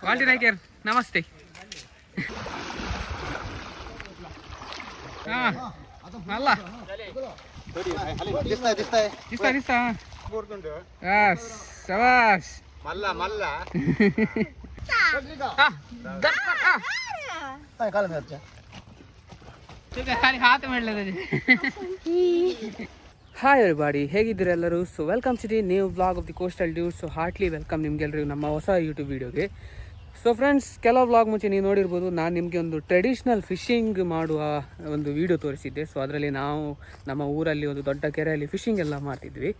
वाल्टी नायकर नमस्ते. मला दिसता शबाश मल्ला मल्ला खाली हाथ ಮಾಡಲ ಹಾಯ್ ಎವ್ರಿಬಾಡಿ, ಹೇಗಿದ್ದೀರಾ ಎಲ್ಲರೂ? So welcome to the new vlog of the coastal dude. So heartly welcome ನಿಮಗೆಲ್ಲರಿಗೂ ನಮ್ಮ ಹೊಸ ಯೂಟ್ಯೂಬ್ ವೀಡಿಯೋಗೆ. ಸೊ ಫ್ರೆಂಡ್ಸ್, ಕೆಲವು ವ್ಲಾಗ್ ಮುಂಚೆ ನೀವು ನೋಡಿರ್ಬೋದು, ನಾನು ನಿಮಗೆ ಒಂದು ಟ್ರೆಡಿಷ್ನಲ್ ಫಿಶಿಂಗ್ ಮಾಡುವ ಒಂದು ವೀಡಿಯೋ ತೋರಿಸಿದ್ದೆ. ಸೊ ಅದರಲ್ಲಿ ನಾವು ನಮ್ಮ ಊರಲ್ಲಿ ಒಂದು ದೊಡ್ಡ ಕೆರೆಯಲ್ಲಿ ಫಿಶಿಂಗ್ ಎಲ್ಲ ಮಾಡ್ತಿದ್ವಿ.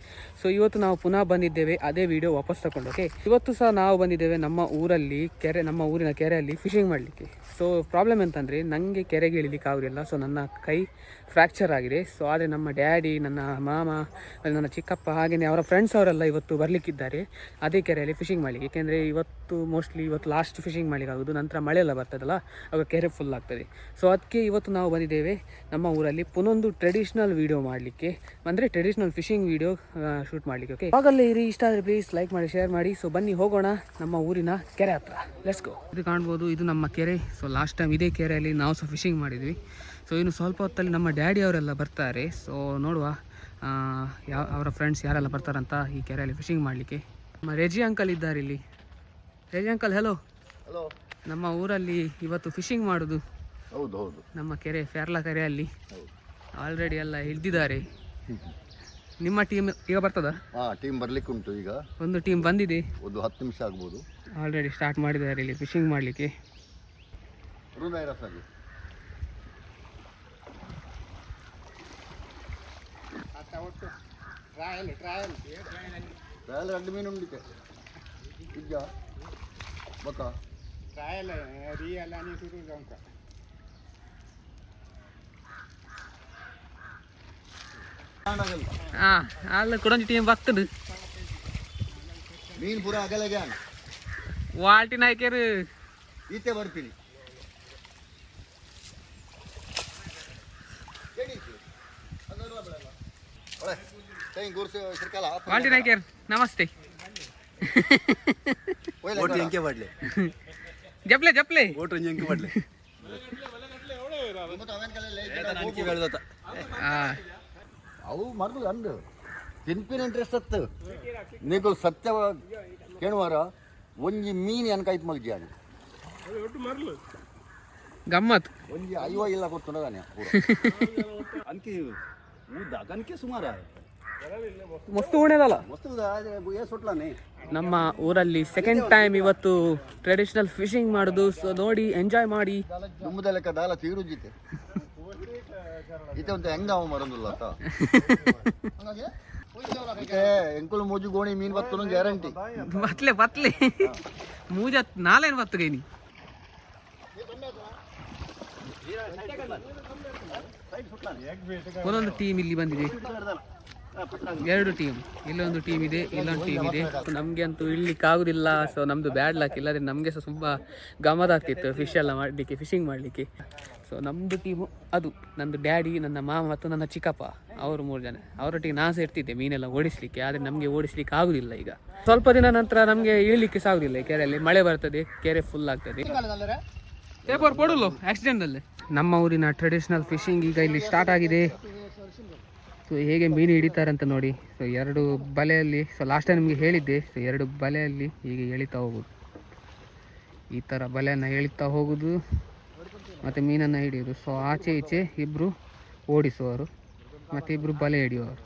ಸೊ ಇವತ್ತು ನಾವು ಪುನಃ ಬಂದಿದ್ದೇವೆ ಅದೇ ವೀಡಿಯೋ ವಾಪಸ್ ತಗೊಂಡೋಕೆ. ಇವತ್ತು ಸಹ ನಾವು ಬಂದಿದ್ದೇವೆ ನಮ್ಮ ಊರಲ್ಲಿ ನಮ್ಮ ಊರಿನ ಕೆರೆಯಲ್ಲಿ ಫಿಶಿಂಗ್ ಮಾಡಲಿಕ್ಕೆ. ಸೊ ಪ್ರಾಬ್ಲಮ್ ಅಂತಂದರೆ ನನಗೆ ಕೆರೆಗೆ ಇಳಿಲಿಕ್ಕೆ ಆಗೋದಿಲ್ಲ. ಸೊ ನನ್ನ ಕೈ ಫ್ರ್ಯಾಕ್ಚರ್ ಆಗಿದೆ. ಸೊ ಆದರೆ ನಮ್ಮ ಡ್ಯಾಡಿ, ನನ್ನ ಮಾಮ, ನನ್ನ ಚಿಕ್ಕಪ್ಪ ಹಾಗೆಯೇ ಅವರ ಫ್ರೆಂಡ್ಸ್ ಅವರೆಲ್ಲ ಇವತ್ತು ಬರಲಿಕ್ಕಿದ್ದಾರೆ ಅದೇ ಕೆರೆಯಲ್ಲಿ ಫಿಶಿಂಗ್ ಮಾಡಲಿಕ್ಕೆ. ಏಕೆಂದರೆ ಇವತ್ತು ಲಾಸ್ಟ್ ಫಿಶಿಂಗ್ ಮಾಡಲಿಕ್ಕೆ ಆಗೋದು, ನಂತರ ಮಳೆ ಎಲ್ಲ ಬರ್ತದಲ್ಲ, ಆಗ ಕೆರೆ ಫುಲ್ ಆಗ್ತದೆ. ಸೊ ಅದಕ್ಕೆ ಇವತ್ತು ನಾವು ಬಂದಿದ್ದೇವೆ ನಮ್ಮ ಊರಲ್ಲಿ ಪುನೊಂದು ಟ್ರೆಡಿಷ್ನಲ್ ವೀಡಿಯೋ ಮಾಡಲಿಕ್ಕೆ, ಅಂದರೆ ಟ್ರೆಡಿಷ್ನಲ್ ಫಿಶಿಂಗ್ ವೀಡಿಯೋ ಶೂಟ್ ಮಾಡಲಿಕ್ಕೆ. ಓಕೆ, ಆವಾಗಲೇ ಇರಿ, ಇಷ್ಟ ಆದರೆ ಪ್ಲೀಸ್ ಲೈಕ್ ಮಾಡಿ, ಶೇರ್ ಮಾಡಿ. ಸೊ ಬನ್ನಿ ಹೋಗೋಣ ನಮ್ಮ ಊರಿನ ಕೆರೆ ಹತ್ರ. Let's go. ಇದು ಕಾಣ್ಬೋದು, ಇದು ನಮ್ಮ ಕೆರೆ. ಸೊ ಲಾಸ್ಟ್ ಟೈಮ್ ಇದೇ ಕೆರೆಯಲ್ಲಿ ನಾವು ಸಹ ಫಿಶಿಂಗ್ ಮಾಡಿದ್ವಿ. ಸೊ ಇನ್ನು ಸ್ವಲ್ಪ ಹೊತ್ತಲ್ಲಿ ನಮ್ಮ ಡ್ಯಾಡಿ ಅವರೆಲ್ಲ ಬರ್ತಾರೆ. ಸೊ ನೋಡುವ ಅವರ ಫ್ರೆಂಡ್ಸ್ ಯಾರೆಲ್ಲ ಬರ್ತಾರಂತ ಈ ಕೆರೆಯಲ್ಲಿ ಫಿಶಿಂಗ್ ಮಾಡಲಿಕ್ಕೆ. ನಮ್ಮ ರೆಜಿ ಅಂಕಲ್ ಇದ್ದಾರೆ ಇಲ್ಲಿ. Reji uncle, hello. ಹಲೋ. ನಮ್ಮ ಊರಲ್ಲಿ ಇವತ್ತು ಫಿಶಿಂಗ್ ಮಾಡೋದು. ಹೌದು ಹೌದು. ನಮ್ಮ ಕೆರೆ ಫೆರ್ಲಾ ಕೆರೆಯಲ್ಲಿ ಆಲ್ರೆಡಿ ಎಲ್ಲ ಹಿಡ್ದಿದ್ದಾರೆ. ನಿಮ್ಮ ಟೀಮ್ ಈಗ ಬರ್ತದ? ಟೀಮ್ ಬರ್ಲಿಕ್ಕೆ ಉಂಟು. ಈಗ ಒಂದು ಟೀಮ್ ಬಂದಿದೆ, ಒಂದು 10 ನಿಮಿಷ ಆಗ್ಬೋದು. ಆಲ್ರೆಡಿ ಸ್ಟಾರ್ಟ್ ಮಾಡಿದ್ದಾರೆ ಇಲ್ಲಿ ಫಿಶಿಂಗ್ ಮಾಡಲಿಕ್ಕೆ. ಟ್ರಯಲ್ 2 ಮೀನು ಉಂಡಿಕೆ ಈಗ ಬಕ್ಕ trial real ani suruh jangka ಅಲ್ಲ ಕೊಡೊಂದು ಟೀಮ್ ಬರ್ತದೆ. ಮೀನು ಪೂರ ಅಗಲಗೆ ವಾಲ್ಟಿ ನಾಯ್ಕರು ಈತೆ ಬರ್ತೀನಿ. ವಾಲ್ಟಿ ನಾಯ್ಕರ್ ನಮಸ್ತೆ. ಓಟಿ ಎಂಕೆ ಮಾಡ್ಲೆ ಜಪ್ಲೆ ಜಪ್ಲೆ ಓಟಿ ಎಂಕೆ ಮಾಡ್ಲೆ ಅವು ಮರ್ದು ಅಂದು ತಿನ್ಪಿನ ಇಂಟ್ರೆಸ್ಟ್ ಅತ್ತು ನೀನು ಸತ್ಯ ಕೇಳುವಾರ ಒಂಜಿ ಮೀನು ಎನ್ಕಾಯ್ತು ಮಲ್ಜಿ ಅದು ಗಮ್ಮತ್ ಒಂಜಿ ಅಯ್ಯೋ ಇಲ್ಲ ಗೊತ್ತುಂಡದಾನೆ ಅನ್ಕಿ ಅನ್ಕೆ ಸುಮಾರು ಮಸ್ತು ಉಣೆದಲ್ಲ. ಸುಟ್ಲಾನೆ ನಮ್ಮ ಊರಲ್ಲಿ ಸೆಕೆಂಡ್ ಟೈಮ್ ಇವತ್ತು ಟ್ರೆಡಿಷನಲ್ ಫಿಶಿಂಗ್ ಮಾಡೋದು. ಸೊ ನೋಡಿ, ಎಂಜಾಯ್ ಮಾಡಿ. ದುಮ್ಮದ ಲೆಕ್ಕ ದಾಲ ತೀರುಜಿತೆ ಇತ್ತೆ ಒಂದು ಹೆಂಗ ಅವ ಮರಂದಿಲ್ಲ ಎಂಕುಲು ಮೂಜು ಗೋಣಿ ಮೀನು ಬತ್ತು ಗ್ಯಾರಂಟಿ ಬತ್ಲೆ ಬತ್ಲೆ ಮೂಜ ನಾಲೇನು ಬತ್ತು ಗೈನಿ. ಒಂದೊಂದು ಟೀಮ್ ಇಲ್ಲಿ ಬಂದಿದೆ, 2 ಟೀಮ್. ಇಲ್ಲೊಂದು ಟೀಮ್ ಇದೆ, ಇಲ್ಲೊಂದು ಟೀಮ್ ಇದೆ. ನಮಗೆ ಅಂತೂ ಇಳ್ಲಿಕ್ಕೆ ಆಗೋದಿಲ್ಲ. ಸೊ ನಮ್ಮದು ಬ್ಯಾಡ್ ಲಾಕ್. ಇಲ್ಲಾಂದರೆ ನಮಗೆ ಸಹ ತುಂಬ ಗಮದ ಆಗ್ತಿತ್ತು ಫಿಶ್ ಎಲ್ಲ ಮಾಡಲಿಕ್ಕೆ, ಫಿಶಿಂಗ್ ಮಾಡಲಿಕ್ಕೆ. ಸೊ ನಮ್ಮದು ಟೀಮು ಅದು, ನಂದು ಡ್ಯಾಡಿ, ನನ್ನ ಮಾಮ ಮತ್ತು ನನ್ನ ಚಿಕ್ಕಪ್ಪ, ಅವರು 3 ಜನ. ಅವರೊಟ್ಟಿಗೆ ನಾನು ಸಹ ಇರ್ತಿದ್ದೆ ಮೀನೆಲ್ಲ ಓಡಿಸ್ಲಿಕ್ಕೆ. ಆದರೆ ನಮಗೆ ಓಡಿಸ್ಲಿಕ್ಕೆ ಆಗೋದಿಲ್ಲ. ಈಗ ಸ್ವಲ್ಪ ದಿನ ನಂತರ ನಮಗೆ ಇಳಲಿಕ್ಕೆ ಸಹ ಆಗೋದಿಲ್ಲ. ಕೆರೆಯಲ್ಲಿ ಮಳೆ ಬರ್ತದೆ, ಕೆರೆ ಫುಲ್ ಆಗ್ತದೆ. ಪೇಪರ್ ಕೊಡಲು ಆಕ್ಸಿಡೆಂಟಲ್ಲಿ. ನಮ್ಮ ಊರಿನ ಟ್ರೆಡಿಷ್ನಲ್ ಫಿಶಿಂಗ್ ಈಗ ಇಲ್ಲಿ ಸ್ಟಾರ್ಟ್ ಆಗಿದೆ. ಸೊ ಹೇಗೆ ಮೀನು ಹಿಡಿತಾರೆ ಅಂತ ನೋಡಿ. ಸೊ 2 ಬಲೆಯಲ್ಲಿ, ಸೊ ಲಾಸ್ಟ್ ಟೈಮ್ ನಿಮಗೆ ಹೇಳಿದ್ದೆ, ಸೊ 2 ಬಲೆಯಲ್ಲಿ ಹೀಗೆ ಎಳಿತಾ ಹೋಗೋದು. ಈ ಥರ ಬಲೆಯನ್ನು ಎಳಿತಾ ಹೋಗೋದು ಮತ್ತು ಮೀನನ್ನು ಹಿಡಿಯೋದು. ಸೊ ಆಚೆ ಈಚೆ ಇಬ್ಬರು ಓಡಿಸುವವರು ಮತ್ತು ಇಬ್ಬರು ಬಲೆ ಹಿಡಿಯುವವರು.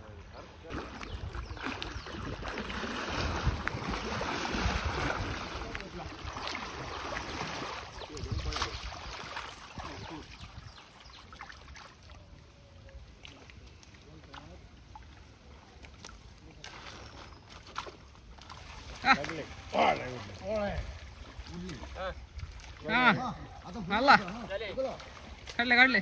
ಅಲ್ಲ ಕಡ್ಲೆ ಕಡ್ಲೆ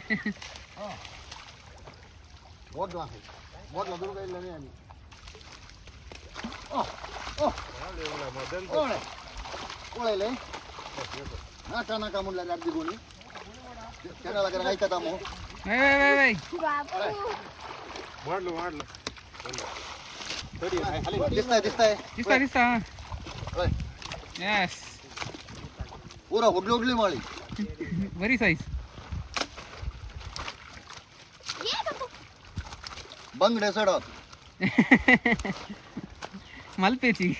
यस पूरा उडली उडली वाली वेरी साइज बंग डेसड मलपेची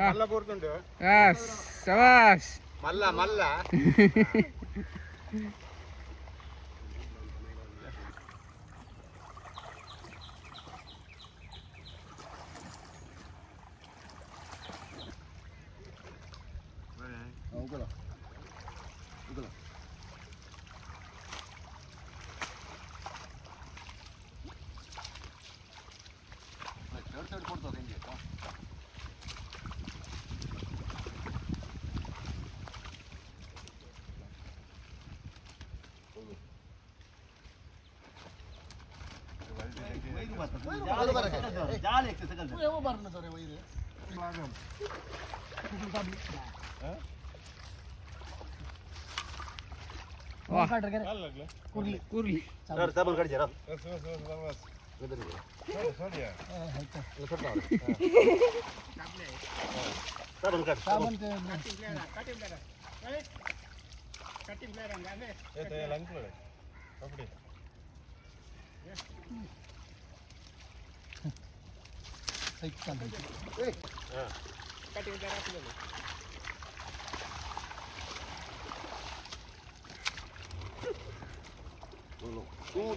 మల్ల కోరుకుంటూ यस शाबाश మల్ల మల్ల उगला उगला ಸೈಡ್ ಕೊಡ್ತದೆ ಹಿಂಗೆ कुर्ली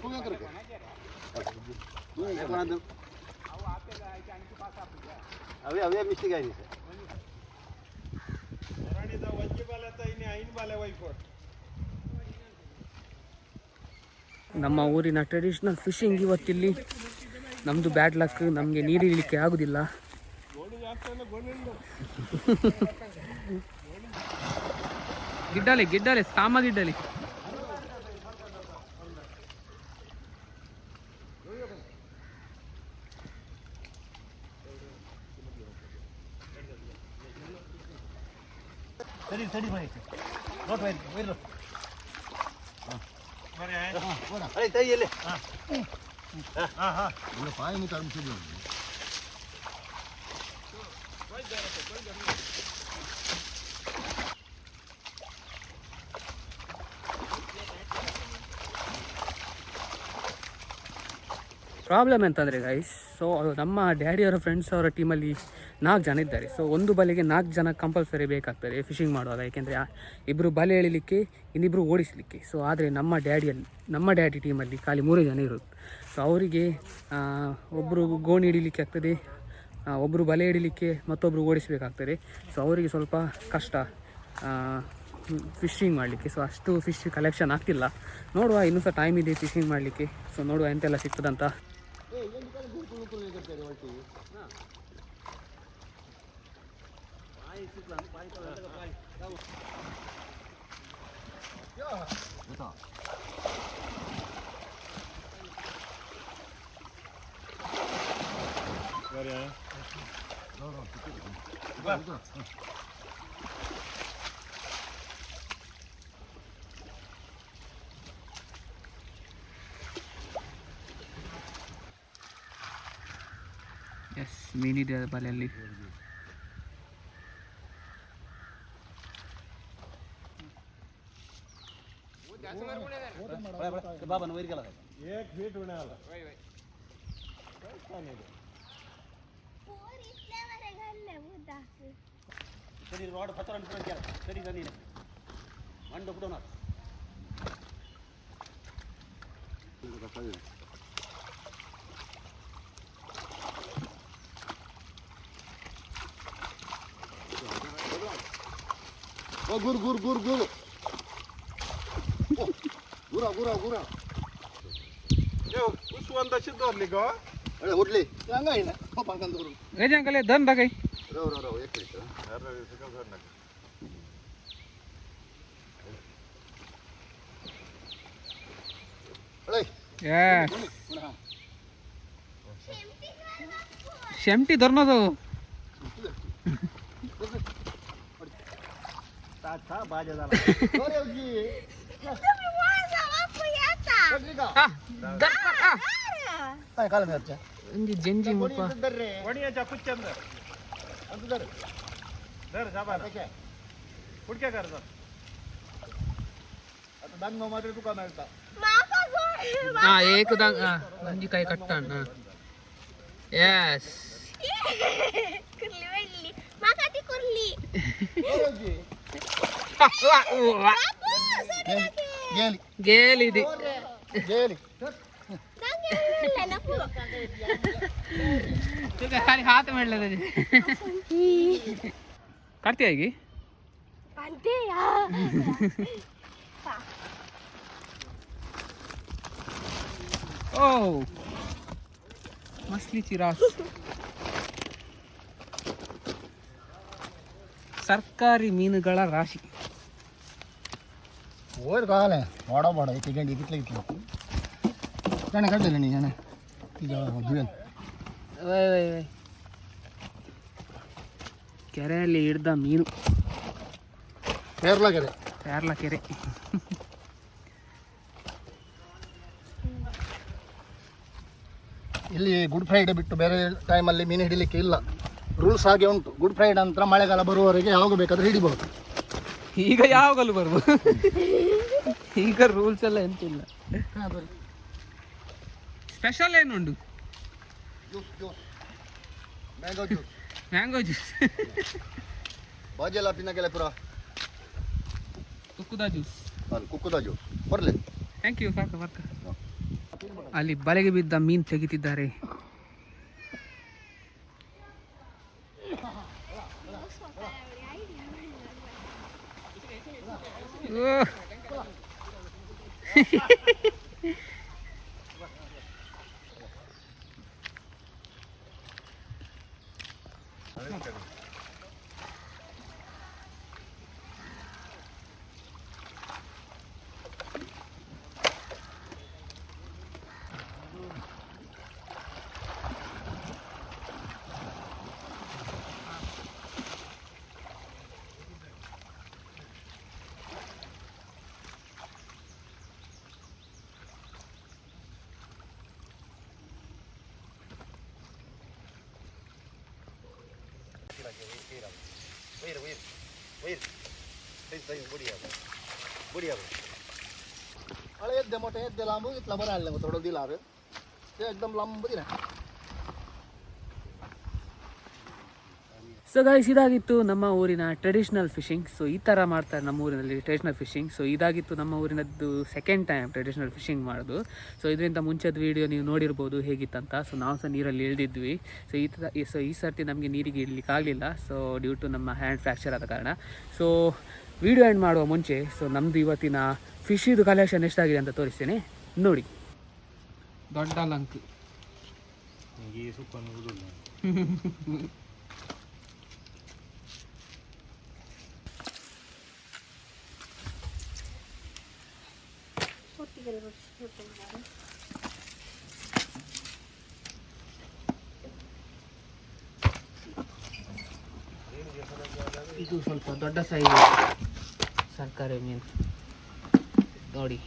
तू क्या करके अभी अभी मिस्टेक आई सर ನಮ್ಮ ಊರಿನ ಟ್ರೆಡಿಷ್ನಲ್ ಫಿಶಿಂಗ್ ಇವತ್ತಿಲ್ಲಿ ನಮ್ಮದು ಬ್ಯಾಡ್ ಲಕ್ ನಮಗೆ ನೀರಿಳಿಲಿಕ್ಕೆ ಆಗೋದಿಲ್ಲ ಗಿಡ್ಡಲೆ ಗಿಡ್ಡಲೆ ಸಾಮ ಗಿಡ್ಡಲೆ सरी सरी भाई नोट भाई वेर लो अरे तई ये ले हां हां ये पाए में कर्म से ಪ್ರಾಬ್ಲಮ್ ಅಂತಂದರೆ ಗೈಸ್ ಸೊ ನಮ್ಮ ಡ್ಯಾಡಿಯವರ ಫ್ರೆಂಡ್ಸ್ ಅವರ ಟೀಮಲ್ಲಿ 4 ಜನ ಇದ್ದಾರೆ. ಸೊ ಒಂದು ಬಲೆಗೆ 4 ಜನ ಕಂಪಲ್ಸರಿ ಬೇಕಾಗ್ತದೆ ಫಿಶಿಂಗ್ ಮಾಡುವಾಗ, ಏಕೆಂದರೆ ಇಬ್ಬರು ಬಲೆ ಎಳಿಲಿಕ್ಕೆ ಇನ್ನಿಬ್ಬರು ಓಡಿಸಲಿಕ್ಕೆ. ಸೊ ಆದರೆ ನಮ್ಮ ಡ್ಯಾಡಿ ಟೀಮಲ್ಲಿ ಖಾಲಿ 3 ಜನ ಇರೋದು. ಸೊ ಅವರಿಗೆ ಒಬ್ಬರು ಗೋಣಿ ಹಿಡಿಲಿಕ್ಕೆ ಆಗ್ತದೆ, ಒಬ್ಬರು ಬಲೆ ಹಿಡಿಲಿಕ್ಕೆ, ಮತ್ತೊಬ್ಬರು ಓಡಿಸಬೇಕಾಗ್ತದೆ. ಸೊ ಅವರಿಗೆ ಸ್ವಲ್ಪ ಕಷ್ಟ ಫಿಶಿಂಗ್ ಮಾಡಲಿಕ್ಕೆ. ಸೊ ಅಷ್ಟು ಫಿಶ್ ಕಲೆಕ್ಷನ್ ಆಗ್ತಿಲ್ಲ. ನೋಡುವ, ಇನ್ನೂ ಸಹ ಟೈಮ್ ಇದೆ ಫಿಶಿಂಗ್ ಮಾಡಲಿಕ್ಕೆ. ಸೊ ನೋಡುವ ಎಂತೆಲ್ಲ ಸಿಗ್ತದಂತ. ಎಸ್, ಮೀನಿದೆ ಬಲೆಯಲ್ಲಿ. एक फीट होने वाला रोड पत्थर मंड उपडोना ओ गुर गुर गुर गुर गुरा गुरा गुरा यो उसवंत शिदोरली गो अरे उठली सांगा आहे ना हो पांगल करून गजांकले धन बघाय. रव रव रव एक मिनिट अरे सगळं घर नका अरे यस, शेमटी धरणं तो. ताचा बाजा झाला अरे जी ಕಾಲ ಮೇರ್ಚ ಒಂಜಿ ಜಂಜಿ ಮುಪ್ಪ वणियाच्या कुच्चंदर अंत दर दर जाबा पुढके कर दर आता दांग मात्र तुका मेळटा ಹಾ ಏಕದಂಗ ಒಂಜಿ ಕೈ ಕಟ್ಟಾಣ ಎಸ್ गेली ಗೇಲಿದಿ गेली खाली हाथ मेडला करते आहे की ओ मछलीची रास ಸರ್ಕಾರಿ ಮೀನುಗಳ ರಾಶಿ ಹೋರ್ ಕಾಲ ವಾಡ ಬಾಡ ಏಕೆ ಗಂಡಿ ಕಿತ್ಲೆ ಕಿತ್ಲೆ ಜನ ಕಡ್ಡಿಲ್ಲ ನೀ ಜನ ಈಗ ದುಯಲ್ ಕೆರೆಯಲ್ಲಿ ಹಿಡ್ದ ಮೀನು ಕೇರಳ ಕೆರೆ ಕೇರಳ ಕೆರೆ ಇಲ್ಲಿ ಗುಡ್ ಫ್ರೈಡೆ ಬಿಟ್ಟು ಬೇರೆ ಟೈಮಲ್ಲಿ ಮೀನು ಹಿಡಿಲಿಕ್ಕೆ ಇಲ್ಲ ರೂಲ್ಸ್ ಹಾಗೆ ಉಂಟು ಗುಡ್ ಫ್ರೈಡೆ ನಂತರ ಮಳೆಗಾಲ ಬರುವವರೆಗೆ ಯಾವಾಗ ಬೇಕಾದ್ರೆ ಹಿಡಿಬಹುದು ಈಗ ಯಾವಾಗಲೂ ಬರ್ಬೋದು ಈಗ ರೂಲ್ಸ್ ಎಲ್ಲ ಎಂತಿಲ್ಲ ಸ್ಪೆಷಲ್ ಏನುಂಟು juice juice mango juice mango juice ಬಾಜೆಲ್ಲ ಪಿನ್ನಗೆಲ್ಲ ಪುರ ತುಕ್ಕುದ ಜ್ಯೂಸ್ ಅಲ್ಲಿ ಕುಕ್ಕುದ ಜ್ಯೂಸ್ ಬರಲಿ ಥ್ಯಾಂಕ್ ಯು ಸಾಕು ವರ್ಕ ಅಲ್ಲಿ ಬಲೆಗೆ ಬಿದ್ದ ಮೀನು ತೆಗಿತಿದ್ದಾರೆ अरे एकदम मोठे आहेत लांब इथला बरं आलं थोडं दिला रे ते एकदम लांब दिला ಸೊ ಗೈಸ್ ಇದಾಗಿತ್ತು ನಮ್ಮ ಊರಿನ ಟ್ರೆಡಿಷ್ನಲ್ ಫಿಶಿಂಗ್. ಸೊ ಈ ಥರ ಮಾಡ್ತಾರೆ ನಮ್ಮ ಊರಿನಲ್ಲಿ ಟ್ರೆಡಿಷ್ನಲ್ ಫಿಶಿಂಗ್. ಸೊ ಇದಾಗಿತ್ತು ನಮ್ಮ ಊರಿನದ್ದು ಸೆಕೆಂಡ್ ಟೈಮ್ ಟ್ರೆಡಿಷ್ನಲ್ ಫಿಶಿಂಗ್ ಮಾಡೋದು. ಸೊ ಇದರಿಂದ ಮುಂಚೆದ ವೀಡಿಯೋ ನೀವು ನೋಡಿರ್ಬೋದು ಹೇಗಿತ್ತಂತ. ಸೊ ನಾವು ಸಹ ನೀರಲ್ಲಿ ಇಳಿದಿದ್ವಿ. ಸೊ ಈ ಸರ್ತಿ ನಮಗೆ ನೀರಿಗೆ ಇಳಿಲಿಕ್ಕೆ ಆಗಲಿಲ್ಲ. ಸೊ ಡ್ಯೂ ಟು ನಮ್ಮ ಹ್ಯಾಂಡ್ ಫ್ರ್ಯಾಕ್ಚರ್ ಆದ ಕಾರಣ. ಸೊ ವೀಡಿಯೋ ಎಂಡ್ ಮಾಡುವ ಮುಂಚೆ ಸೊ ನಮ್ಮದು ಇವತ್ತಿನ ಫಿಶಿದು ಕಲೆಕ್ಷನ್ ಎಷ್ಟಾಗಿದೆ ಅಂತ ತೋರಿಸ್ತೇನೆ ನೋಡಿ. ದೊಡ್ಡ ಲಂಕ್ ಇದು ಸ್ವಲ್ಪ ದೊಡ್ಡ ಸೈಜ್ ಸರ್ಕಾರಿ ಮೀನು ನೋಡಿ.